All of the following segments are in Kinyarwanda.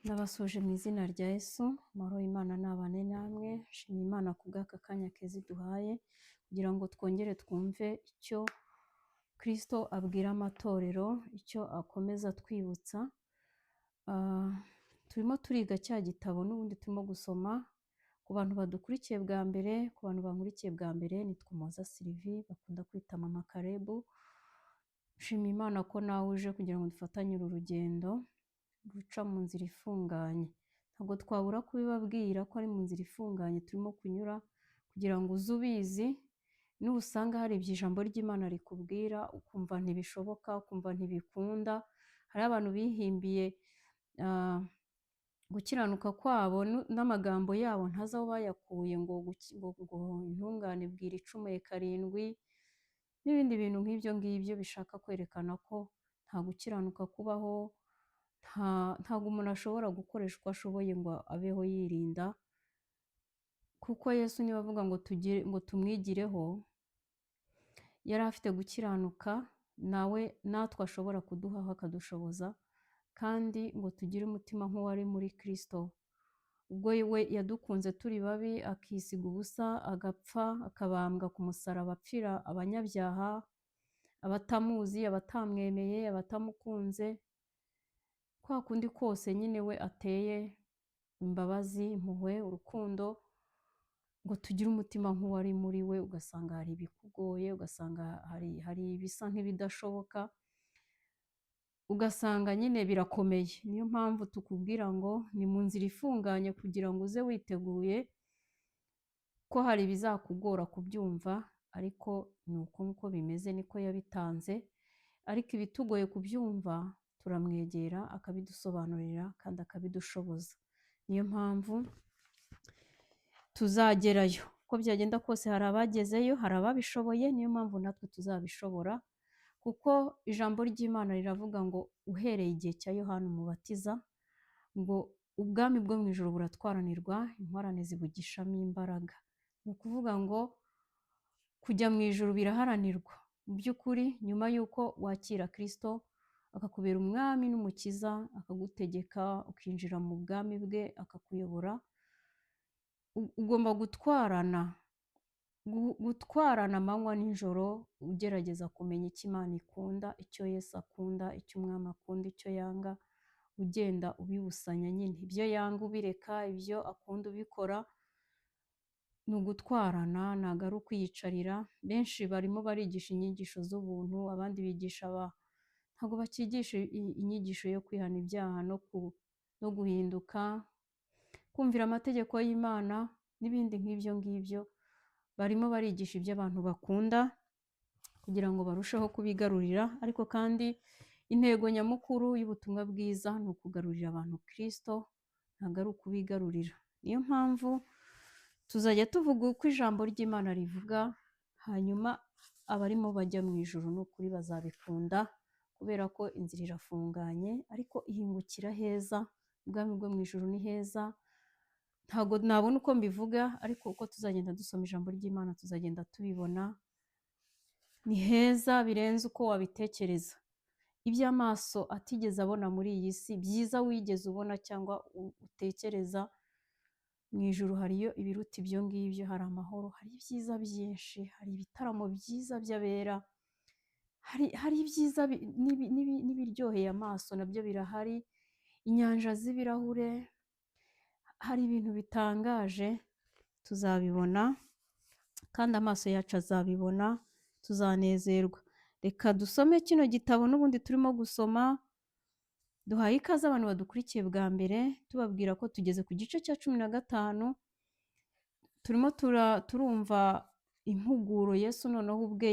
Ndabasuje mu izina rya Yesu, amahoro y'Imana nabane namwe, nshimiye Imana ku bw'aka kanya keza iduhaye kugira ngo twongere twumve icyo Kristo abwira amatorero, icyo akomeza twibutsa. Turimo turiga cya gitabo n'ubundi turimo gusoma. Ku bantu badukurikiye bwa mbere, ku bantu bankurikiye bwa mbere, nitwa Umuhoza Sylvie bakunda kwita Mama Karebu. Nshimiye Imana ko nawe uje kugira ngo dufatanye uru rugendo ruca mu nzira ifunganye. Ntabwo twabura kubibabwira ko ari mu nzira ifunganye turimo kunyura, kugira ngo uze ubizi, nusanga hari ibyo ijambo ry'Imana rikubwira ukumva ntibishoboka, ukumva ntibikunda. Hari abantu bihimbiye gukiranuka kwabo n'amagambo yabo ntazi aho bayakuye, ngo intungane bwira icumuye karindwi n'ibindi bintu nk'ibyo ngibyo bishaka kwerekana ko nta gukiranuka kubaho. Ntabwo umuntu ashobora gukoresha uko ashoboye ngo abeho yirinda, kuko Yesu niba avuga ngo tumwigireho, yari afite gukiranuka natwe ashobora kuduhaho akadushoboza, kandi ngo tugire umutima nk'uwari muri Kristo. Ubwo we yadukunze turi babi, akisiga ubusa, agapfa, akabambwa ku musaraba, apfira abanyabyaha, abatamuzi, abatamwemeye, abatamukunze. Kwa kundi kose nyine we ateye imbabazi, impuhwe, urukundo, ngo tugire umutima nk'uwari muri we. Ugasanga hari ibikugoye, ugasanga hari ibisa nk'ibidashoboka, ugasanga nyine birakomeye. Niyo mpamvu tukubwira ngo ni mu nzira ifunganye kugira ngo uze witeguye ko hari ibizakugora kubyumva, ariko ni uko nguko bimeze, niko yabitanze. Ariko ibitugoye kubyumva turamwegera akabidusobanurira kandi akabidushoboza. Niyo mpamvu tuzagerayo. Uko byagenda kose hari abagezeyo, hari ababishoboye, niyo mpamvu natwe tuzabishobora, kuko ijambo ry'Imana riravuga ngo uhereye igihe cya Yohana Umubatiza, ngo ubwami bwo mu ijuru buratwaranirwa, intwarane zibugishamo imbaraga. Ni ukuvuga ngo kujya mu ijuru biraharanirwa. Mu by'ukuri nyuma y'uko wakira Kristo akakubera umwami n'umukiza, akagutegeka ukinjira mu bwami bwe, akakuyobora, ugomba gutwarana amanywa n'ijoro, ugerageza kumenya icyo Imana ikunda, icyo Yesu akunda, icyo umwami akunda, icyo yanga, ugenda ubibusanya nyine. Ibyo yanga ubireka, ibyo akunda ubikora. Ni ugutwarana, ntabwo ari ukwiyicarira. Benshi barimo barigisha inyigisho z'ubuntu, abandi bigisha ntabwo bakigisha inyigisho yo kwihana ibyaha no guhinduka, kumvira amategeko y'Imana n'ibindi nk'ibyo ngibyo. Barimo barigisha ibyo abantu bakunda kugira ngo barusheho kubigarurira, ariko kandi intego nyamukuru y'ubutumwa bwiza ni ukugarurira abantu Kristo, ntabwo ari ukubigarurira. Niyo mpamvu tuzajya tuvuga uko ijambo ry'Imana rivuga, hanyuma abarimo bajya mu ijuru ni ukuri bazabikunda, kubera ko inzira irafunganye ariko ihingukira heza. Ubwami bwo mu ijuru ni heza. Ntabwo nabona uko mbivuga, ariko uko tuzagenda dusoma ijambo ry'Imana tuzagenda tubibona. Ni heza birenze uko wabitekereza. Ibyo amaso atigeze abona muri iyi si, byiza wigeze ubona cyangwa utekereza, mu ijuru hariyo ibiruta ibyo ngibyo. Hari amahoro, hari ibyiza byinshi, hari ibitaramo byiza by'abera, hari ibyiza n'ibiryoheye amaso nabyo birahari, inyanja z'ibirahure, hari ibintu bitangaje tuzabibona, kandi amaso yacu azabibona, tuzanezerwa. Reka dusome kino gitabo n'ubundi turimo gusoma. Duhaye ikaze abantu badukurikiye bwa mbere, tubabwira ko tugeze ku gice cya 15. Turimo turumva impuguro Yesu noneho ubwe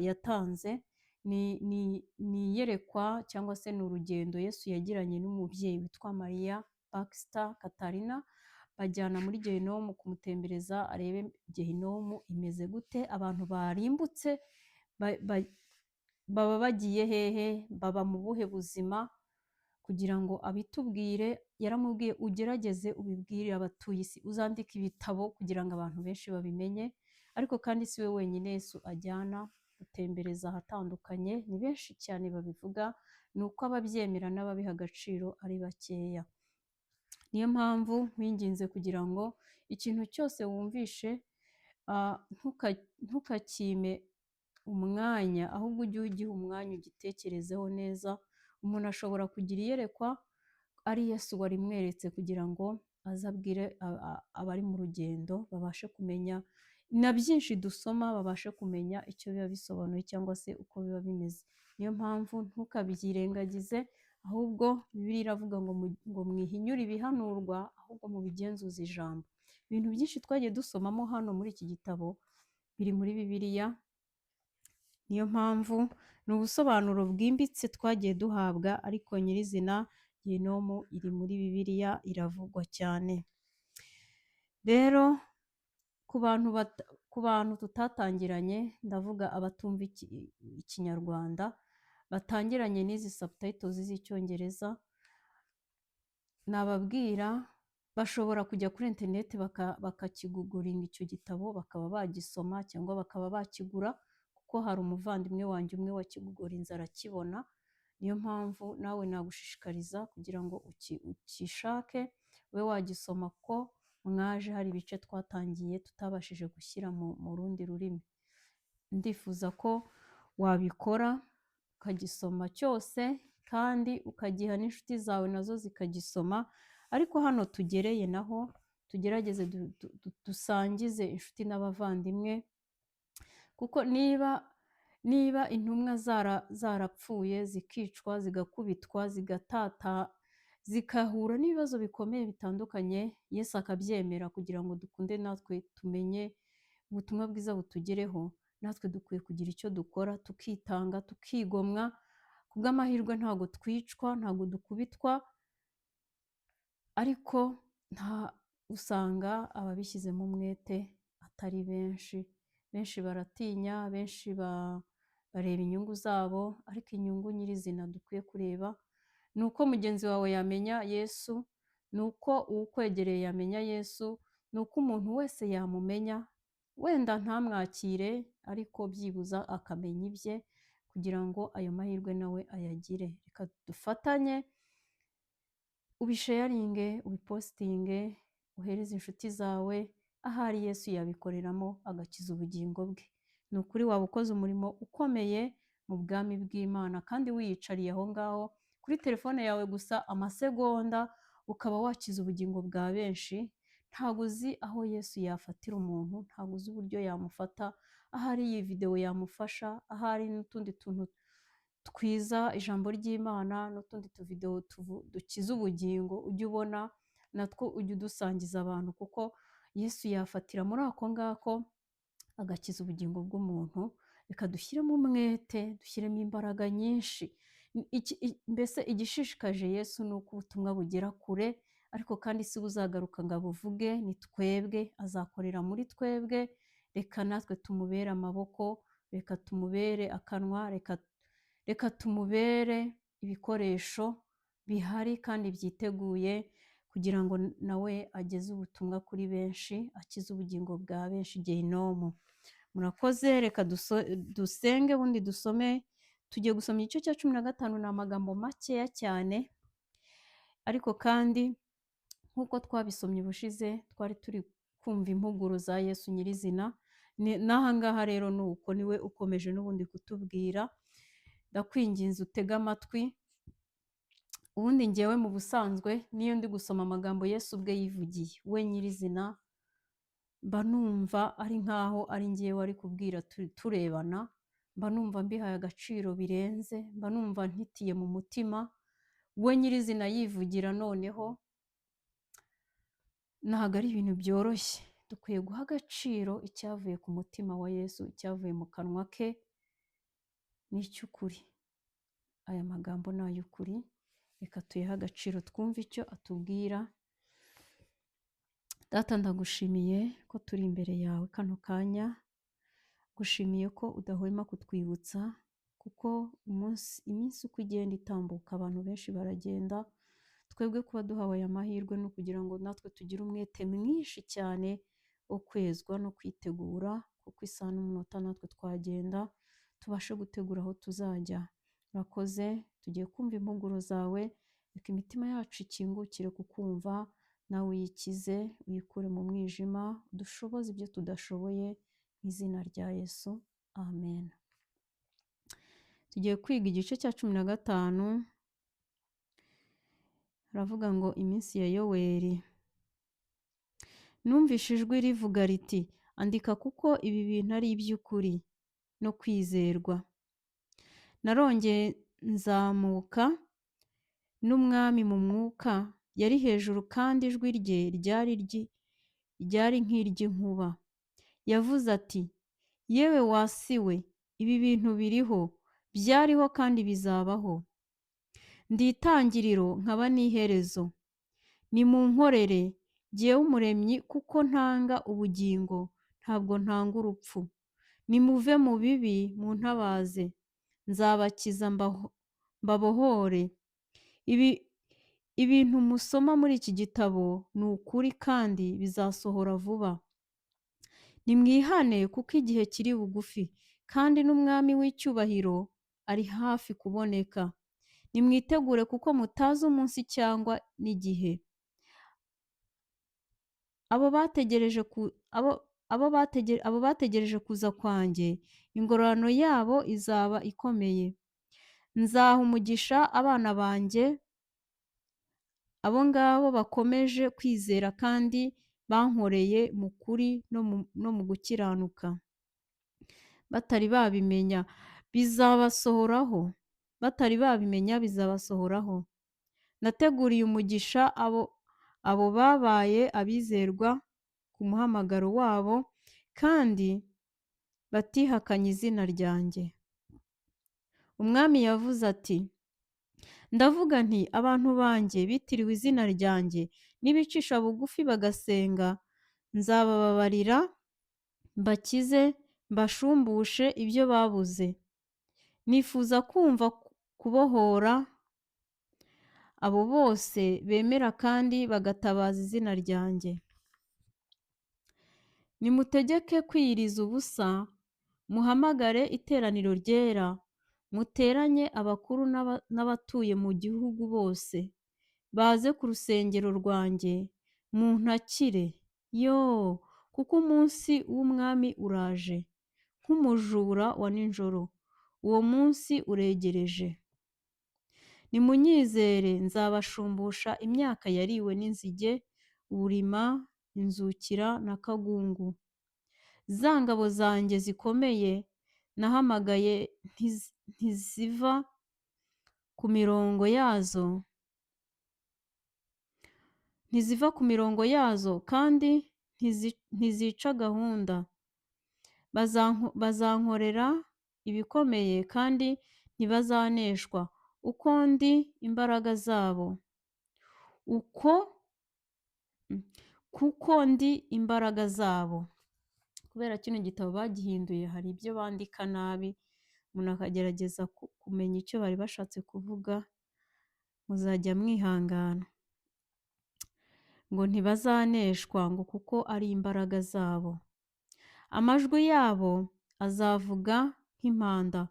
yatanze. Ni iyerekwa cyangwa se ni urugendo Yesu yagiranye n'umubyeyi witwa Mariya Baxter Katarina. Bajyana muri Gehinomu kumutembereza arebe Gehinomu imeze gute, abantu barimbutse baba bagiye hehe, baba mu buhe buzima, kugira ngo abitubwire. Yaramubwiye ugerageze ubibwire abatuye isi, uzandike ibitabo kugira ngo abantu benshi babimenye. Ariko kandi si we wenyine Yesu ajyana gutembereza ahatandukanye, ni benshi cyane babivuga, ni uko ababyemera n'ababiha agaciro ari bakeya. Niyo mpamvu nkwinginze kugira ngo ikintu cyose wumvishe ntukakime umwanya, ahubwo ujye ugiha umwanya ugitekerezeho neza. Umuntu ashobora kugira iyerekwa ari Yesu warimweretse kugira ngo aze abwire abari mu rugendo babashe kumenya na byinshi dusoma, babashe kumenya icyo biba bisobanuye cyangwa se uko biba bimeze. Niyo mpamvu ntukabyirengagize, ahubwo Bibiliya iravuga ngo mwihinyure ibihanurwa ahubwo mubigenzuze ijambo. Ibintu byinshi twagiye dusomamo hano muri iki gitabo biri muri Bibiliya. Niyo mpamvu ni ubusobanuro bwimbitse twagiye duhabwa, ariko nyirizina Gehinomu iri muri Bibiliya, iravugwa cyane. Rero ku bantu tutatangiranye, ndavuga abatumva ikinyarwanda, batangiranye n'izi subtitles z'icyongereza, nababwira bashobora kujya kuri interineti bakakiguguringa icyo gitabo, bakaba bagisoma cyangwa bakaba bakigura, kuko hari umuvandimwe wanjye umwe wakigugurinze arakibona. Niyo mpamvu nawe nagushishikariza kugira ngo ukishake ube wagisoma, ko mwaje hari ibice twatangiye tutabashije gushyira mu rundi rurimi. Ndifuza ko wabikora ukagisoma cyose, kandi ukagiha n'inshuti zawe nazo zikagisoma. Ariko hano tugereye naho tugerageze dusangize inshuti n'abavandimwe, kuko niba intumwa zarapfuye, zikicwa, zigakubitwa, zigahura n'ibibazo bikomeye bitandukanye, Yesu akabyemera kugira ngo dukunde natwe tumenye ubutumwa bwiza butugereho, natwe dukwiye kugira icyo dukora, tukitanga, tukigomwa. Kubw'amahirwe ntabwo twicwa, ntabwo dukubitwa, ariko usanga ababishyizemo umwete atari benshi. Benshi baratinya, benshi bareba inyungu zabo, ariko inyungu nyirizina dukwiye kureba ni uko mugenzi wawe yamenya Yesu, ni uko uwukwegereye yamenya Yesu, ni uko umuntu wese yamumenya, wenda ntamwakire ariko byibuza akamenya ibye, kugira ngo ayo mahirwe nawe ayagire. Reka dufatanye, ubisharinge, ubipositinge, uhereze inshuti zawe, ahari Yesu yabikoreramo agakiza ubugingo bwe. Ni ukuri waba ukoze umurimo ukomeye mu bwami bw'Imana, kandi wiyicariye aho ngaho kuri telefone yawe gusa amasegonda, ukaba wakiza ubugingo bwa benshi. Ntabwo uzi aho Yesu yafatira umuntu, ntabwo uzi uburyo yamufata, ahari iyi videwo yamufasha, ahari n'utundi tuntu twiza, ijambo ry'Imana n'utundi tuvidewo dukiza ubugingo ujye ubona, natwo ujye udusangiza abantu, kuko Yesu yafatira muri ako ngako agakiza ubugingo bw'umuntu. Reka dushyiremo umwete, dushyiremo imbaraga nyinshi. Mbese igishishikaje Yesu ni uko ubutumwa bugera kure, ariko kandi si buzagaruka ngo abuvuge, ni twebwe, azakorera muri twebwe. Reka natwe tumubere amaboko, reka tumubere akanwa, reka tumubere ibikoresho bihari kandi byiteguye, kugira ngo nawe ageze ubutumwa kuri benshi, akize ubugingo bwa benshi. Gehinomu. Murakoze, reka dusenge ubundi dusome. Tugiye gusoma igice cya 15, ni amagambo makeya cyane, ariko kandi nk'uko twabisomye ubushize twari turi kumva impuguro za Yesu nyirizina. N'aha ngaha rero ni uko, niwe ukomeje n'ubundi kutubwira. Ndakwinginze utege amatwi. Ubundi ngewe mu busanzwe niyo ndi gusoma amagambo Yesu ubwe yivugiye, we nyirizina, mba numva ari nkaho ari ngewe ari kubwira turebana, mba numva mbihaye agaciro birenze, mba numva ntitiye mu mutima, we nyirizina yivugira. Noneho ntabwo ari ibintu byoroshye, dukwiye guha agaciro icyavuye ku mutima wa Yesu, icyavuye mu kanwa ke. Ni icy'ukuri, aya magambo ni ay'ukuri. Reka tuyahe agaciro, twumve icyo atubwira. Data, ndagushimiye ko turi imbere yawe kano kanya, gushimiye ko udahwema kutwibutsa, kuko iminsi uko igenda itambuka abantu benshi baragenda. Twebwe kuba duhawe aya mahirwe no kugira ngo natwe tugire umwete mwinshi cyane wo kwezwa no kwitegura, kuko isaha n'umunota natwe twagenda tubashe gutegura aho tuzajya. Urakoze, tugiye kumva impuguro zawe, reka imitima yacu ikingukire kukumva, nawe uyikize, uyikure mu mwijima, dushoboze ibyo tudashoboye mu izina rya Yesu, amen. Tugiye kwiga igice cya 15, haravuga ngo iminsi ya Yoweri. Numvise ijwi rivuga riti, andika kuko ibi bintu ari iby'ukuri no kwizerwa. Narongeye nzamuka n'umwami mu mwuka, yari hejuru kandi ijwi rye ryari nk'iry'inkuba. Yavuze ati, yewe wasiwe, ibi bintu biriho, byariho kandi bizabaho. Ndi itangiriro nkaba n'iherezo. Nimunkorere, jyewe Umuremyi, kuko ntanga ubugingo, ntabwo ntanga urupfu. Nimuve mu bibi muntabaze, nzabakiza mbabohore. Ibintu musoma muri iki gitabo ni ukuri kandi bizasohora vuba. Nimwihane kuko igihe kiri bugufi, kandi n'umwami w'icyubahiro ari hafi kuboneka. Nimwitegure kuko mutazi umunsi cyangwa n'igihe. Abo bategereje kuza kwanjye, ingororano yabo izaba ikomeye. Nzaha umugisha abana banjye, abo ngabo bakomeje kwizera kandi bankoreye mu kuri no mu gukiranuka. Batari babimenya bizabasohoraho. Nateguriye umugisha abo babaye abizerwa ku muhamagaro wabo kandi batihakanye izina ryanjye. Umwami yavuze ati, ndavuga nti abantu banjye bitiriwe izina ryanjye nibicisha bugufi bagasenga, nzabababarira, mbakize, mbashumbushe ibyo babuze. Nifuza kumva kubohora abo bose bemera kandi bagatabaza izina ryanjye. Nimutegeke kwiyiriza ubusa, muhamagare iteraniro ryera, muteranye abakuru n'abatuye mu gihugu bose, baze ku rusengero rwanjye muntakire. Kuko umunsi w'umwami uraje nk'umujura wa nijoro, uwo munsi uregereje. Nimunyizere, nzabashumbusha imyaka yariwe n'inzige, uburima, inzukira na kagungu. Za ngabo zanjye zikomeye nahamagaye ntiziva ku mirongo yazo kandi ntizica gahunda. Bazankorera ibikomeye kandi ntibazaneshwa, kuko ndi imbaraga zabo. Kubera kino gitabo bagihinduye, hari ibyo bandika nabi, umuntu akagerageza kumenya icyo bari bashatse kuvuga, muzajya mwihangana. Ngo ntibazaneshwa, ngo kuko ari imbaraga zabo. Amajwi yabo azavuga nk'impanda,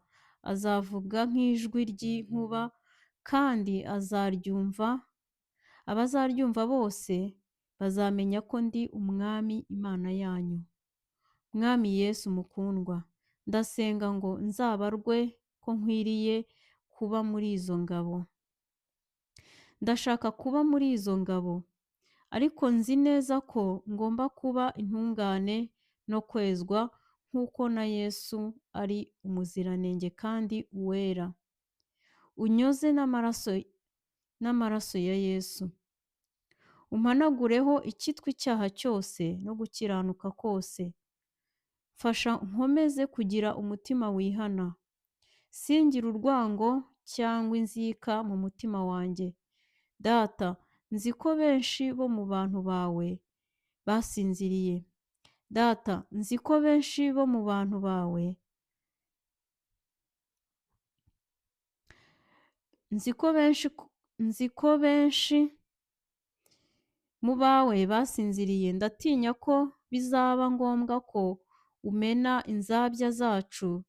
azavuga nk'ijwi ry'inkuba, kandi abazaryumva bose bazamenya ko ndi Umwami Imana yanyu. Mwami Yesu mukundwa, ndasenga ngo nzabarwe ko nkwiriye kuba muri izo ngabo. Ndashaka kuba muri izo ngabo, ariko nzi neza ko ngomba kuba intungane no kwezwa nk'uko na Yesu ari umuziranenge kandi uwera. Unyoze n'amaraso ya Yesu, umpanagureho icyitwa icyaha cyose no gukiranuka kose. Mfasha nkomeze kugira umutima wihana, singira urwango cyangwa inzika mu mutima wanjye. Data, nzi ko benshi bo mu bantu bawe basinziriye. Data, nzi ko benshi bo mu bantu bawe mu bawe basinziriye. Ndatinya ko bizaba ngombwa ko umena inzabya zacu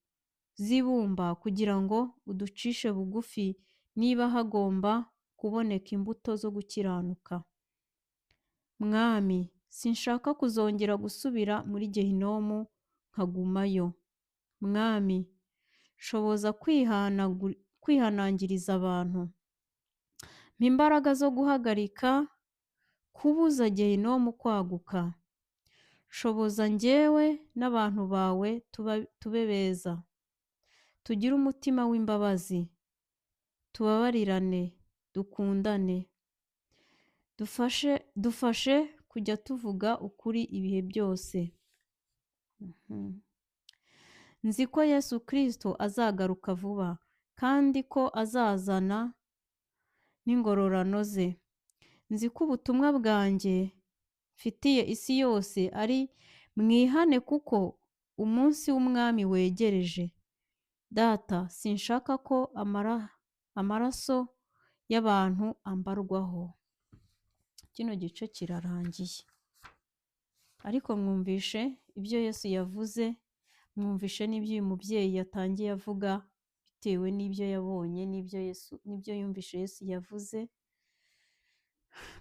z'ibumba kugira ngo uducishe bugufi, niba hagomba kuboneka imbuto zo gukiranuka. Mwami, sinshaka kuzongera gusubira muri Gehinomu nkagumayo. Mwami, shoboza kwihanangiriza abantu. Mpa imbaraga zo guhagarika kubuza Gehinomu kwaguka. Shoboza njyewe n'abantu bawe tube beza. Tugire umutima w'imbabazi. Tubabarirane, dukundane. Dufashe kujya tuvuga ukuri ibihe byose. Nzi ko Yesu Kristo azagaruka vuba kandi ko azazana n'ingororano ze. Nzi ko ubutumwa bwanjye mfitiye isi yose ari mwihane kuko umunsi w'umwami wegereje. Data, sinshaka ko amaraso y'abantu ambarwaho. Kino gice kirarangiye. Ariko mwumvishe ibyo Yesu yavuze, mwumvishe n'ibyo uyu mubyeyi yatangiye avuga bitewe n'ibyo yabonye n'ibyo yumvishe Yesu yavuze.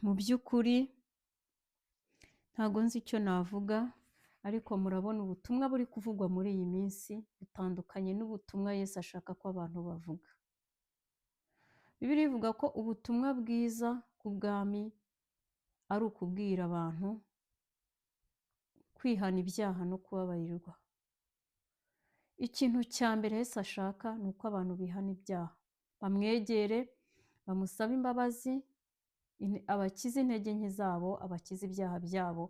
Mu by'ukuri ntago nzi icyo navuga, ariko murabona ubutumwa buri kuvugwa muri iyi minsi butandukanye n'ubutumwa Yesu ashaka ko abantu bavuga. Bibiliya ivuga ko ubutumwa bwiza ku bwami ari ukubwira abantu kwihana ibyaha no kubabarirwa. Ikintu cya mbere Yesu ashaka ni uko abantu bihana ibyaha, bamwegere, bamusabe imbabazi, abakize intege nke zabo, abakize ibyaha byabo,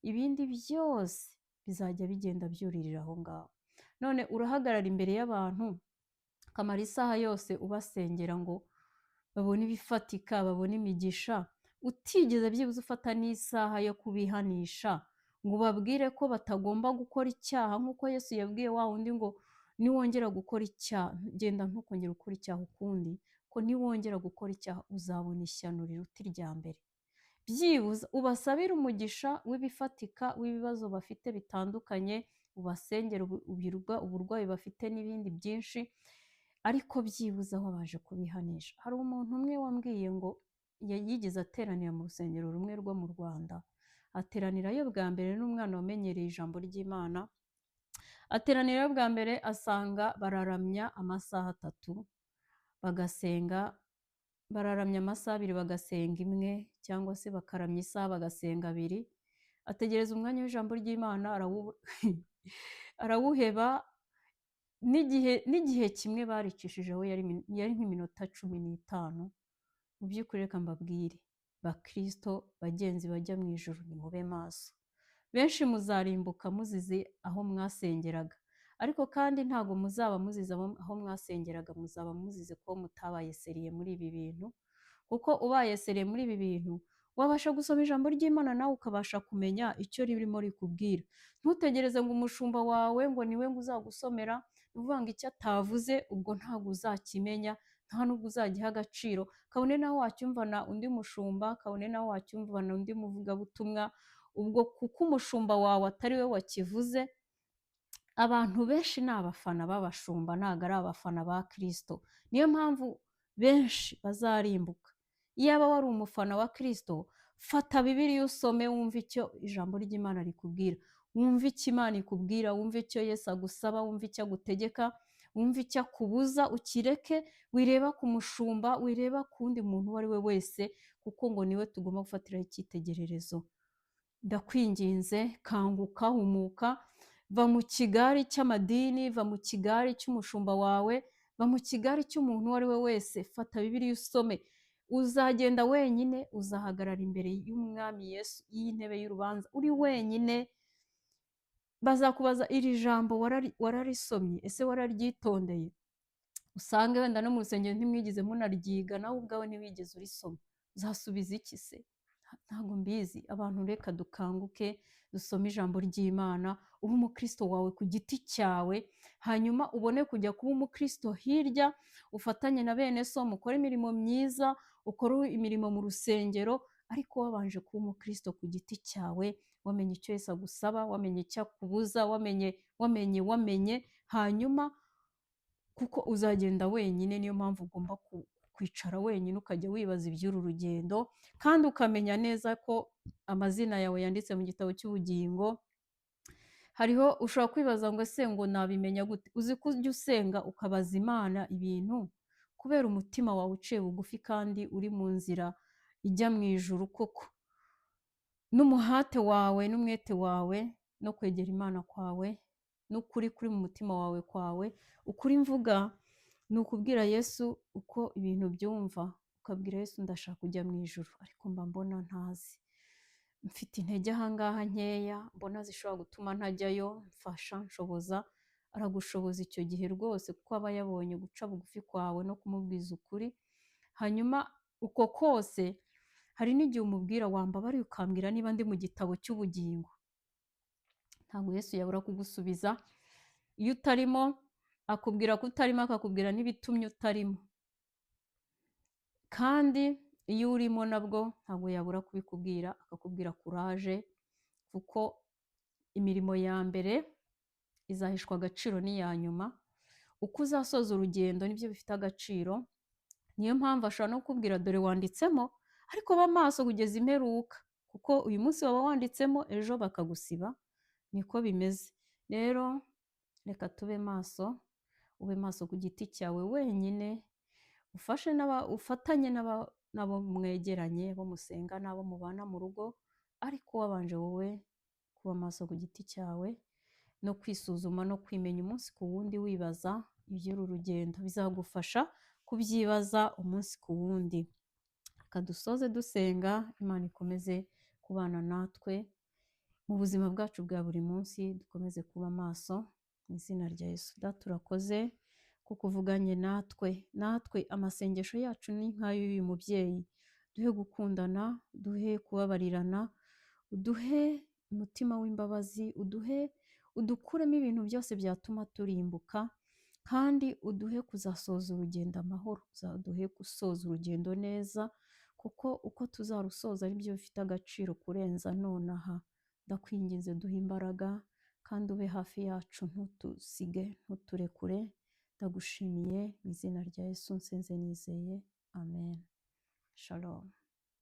ibindi byose bizajya bigenda byuririra aho ngaho. None urahagarara imbere y'abantu ukamara isaha yose ubasengera ngo babone ibifatika, babone imigisha, utigeze byibuze ufata n'isaha yo kubihanisha ngo ubabwire ko batagomba gukora icyaha, nk'uko Yesu yabwiye wa wundi ngo niwongera gukora icyaha, genda ntukongere gukora icyaha ukundi, ko niwongera gukora icyaha uzabona ishyano riruta irya mbere. Byibuze ubasabire umugisha w'ibifatika w'ibibazo bafite bitandukanye, ubasengere uburwayi bafite n'ibindi byinshi, ariko byibuze aho baje kubihanisha. Hari umuntu umwe wambwiye ngo yigeze ateranira mu rusengero rumwe rwo mu Rwanda, ateranirayo bwa mbere n'umwana wamenyereye ijambo ry'Imana. Ateranirayo bwa mbere asanga bararamya amasaha 3, bagasenga, bararamya amasaha 2 bagasenga imwe, cyangwa se bakaramya isaha bagasenga 2. Ategereza umwanya w'ijambo ry'Imana arawuheba. N'igihe kimwe baricishijeho yari nk'iminota 15. Mu by'ukuri reka mbabwire bakristo bagenzi bajya mu ijuru, nimube maso. Benshi muzarimbuka muzize aho mwasengeraga, ariko kandi ntago muzaba muzize aho mwasengeraga, muzaba muzize ko mutabaye seriye muri ibi bintu. Kuko ubaye seriye muri ibi bintu wabasha gusoma ijambo ry'Imana nawe ukabasha kumenya icyo ririmo rikubwira. Ntutegereze ngo umushumba wawe ngo niwe ngo uzagusomera, uvuga ngo icyo atavuze ubwo ntabwo uzakimenya, nta nubwo uzagiha agaciro. Kabone naho wacyumvana undi mushumba, kabone naho wacyumvana undi muvugabutumwa, ubwo kuko umushumba wawe atari we wakivuze. Abantu benshi ni abafana b'abashumba, ntabwo ari abafana ba Kristo. Niyo mpamvu benshi bazarimbuka. Iyaba wari umufana wa Kristo, fata Bibiliya usome, wumve icyo ijambo ry'Imana rikubwira, wumve icyo Imana ikubwira, wumve icyo Yesu agusaba, wumve icyo agutegeka, wumve icyo akubuza, ukireke. Wireba ku mushumba, wireba ku wundi muntu uwo ari we wese, kuko ngo niwe tugomba gufatiraho icyitegererezo. Ndakwinginze, kanguka, humuka, va mu kigari cy'amadini, va mu kigari cy'umushumba wawe, va mu kigari cy'umuntu uwo ari we wese. Fata Bibiliya usome. Uzagenda wenyine, uzahagarara imbere y'umwami Yesu, y'intebe y'urubanza uri wenyine. Bazakubaza iri jambo wararisomye, ese wararyitondeye? Usange wenda no mu rusengero ntimwigize munaryiga, nawe ubwawe ntiwigeze urisoma. Uzasubiza iki se? Ntabwo mbizi. Abantu reka dukanguke, dusome ijambo ry'Imana, ube umukristo wawe ku giti cyawe, hanyuma ubone kujya kuba umukristo hirya, ufatanye na bene so, mukore imirimo myiza, ukore imirimo mu rusengero, ariko wabanje kuba umukristo ku giti cyawe, wamenye icyo Yesu agusaba, wamenye icyo akubuza, wamenye, hanyuma kuko uzagenda wenyine. Niyo mpamvu ugomba kwicara wenyine ukajya wibaza iby'uru rugendo, kandi ukamenya neza ko amazina yawe yanditse mu gitabo cy'ubugingo. Hariho ushobora kwibaza ngo ese ngo nabimenya gute? Uzi ko ujya usenga ukabaza Imana ibintu kubera umutima wawe uciye bugufi kandi uri mu nzira ijya mu ijuru koko, n'umuhate wawe n'umwete wawe no kwegera Imana kwawe n'ukuri kuri mu mutima wawe kwawe. Ukuri mvuga ni ukubwira Yesu uko ibintu byumva, ukabwira Yesu ndashaka kujya mu ijuru ariko mba mbona ntazi, mfite intege ahangaha nkeya mbona zishobora gutuma ntajyayo, mfasha nshoboza. Aragushoboza icyo gihe rwose kuko aba yabonye guca bugufi kwawe no kumubwiza ukuri. Hanyuma uko kose hari n'igihe umubwira wambabariye ukambwira niba ndi mu gitabo cy'ubugingo. Ntabwo Yesu yabura kugusubiza iyo utarimo, akubwira ko utarimo, akakubwira n'ibitumye utarimo, kandi iyo urimo nabwo ntabwo yabura kubikubwira, akakubwira kuraje, kuko imirimo ya mbere izahishwa agaciro n'iya nyuma. Uko uzasoza urugendo nibyo bifite agaciro. Niyo mpamvu ashobora no kukubwira dore wanditsemo ariko ba maso kugeza imperuka, kuko uyu munsi waba wanditsemo ejo bakagusiba, niko bimeze. Rero reka tube maso, ube maso ku giti cyawe wenyine, ufatanye n'abo mwegeranye, bo musenga n'abo mubana mu rugo, ariko wabanje wowe kuba maso ku giti cyawe no kwisuzuma no kwimenya umunsi ku wundi, wibaza iby'uru rugendo. Bizagufasha kubyibaza umunsi ku wundi. Reka dusoze dusenga. Imana ikomeze kubana natwe mu buzima bwacu bwa buri munsi, dukomeze kuba maso mu izina rya Yesu. Data urakoze kuko uvuganye natwe amasengesho yacu ni nk'ay'uyu mubyeyi. Duhe gukundana, duhe kubabarirana, uduhe umutima w'imbabazi, udukuremo ibintu byose byatuma turimbuka, kandi uduhe kuzasoza urugendo amahoro, uduhe gusoza urugendo neza, kuko uko tuzarusoza ari byo bifite agaciro kurenza nonaha. Ndakwinginze duhe imbaraga kandi ube hafi yacu, ntutusige, ntuturekure. Ndagushimiye mu izina rya Yesu nsenze nizeye, amen. Shalom.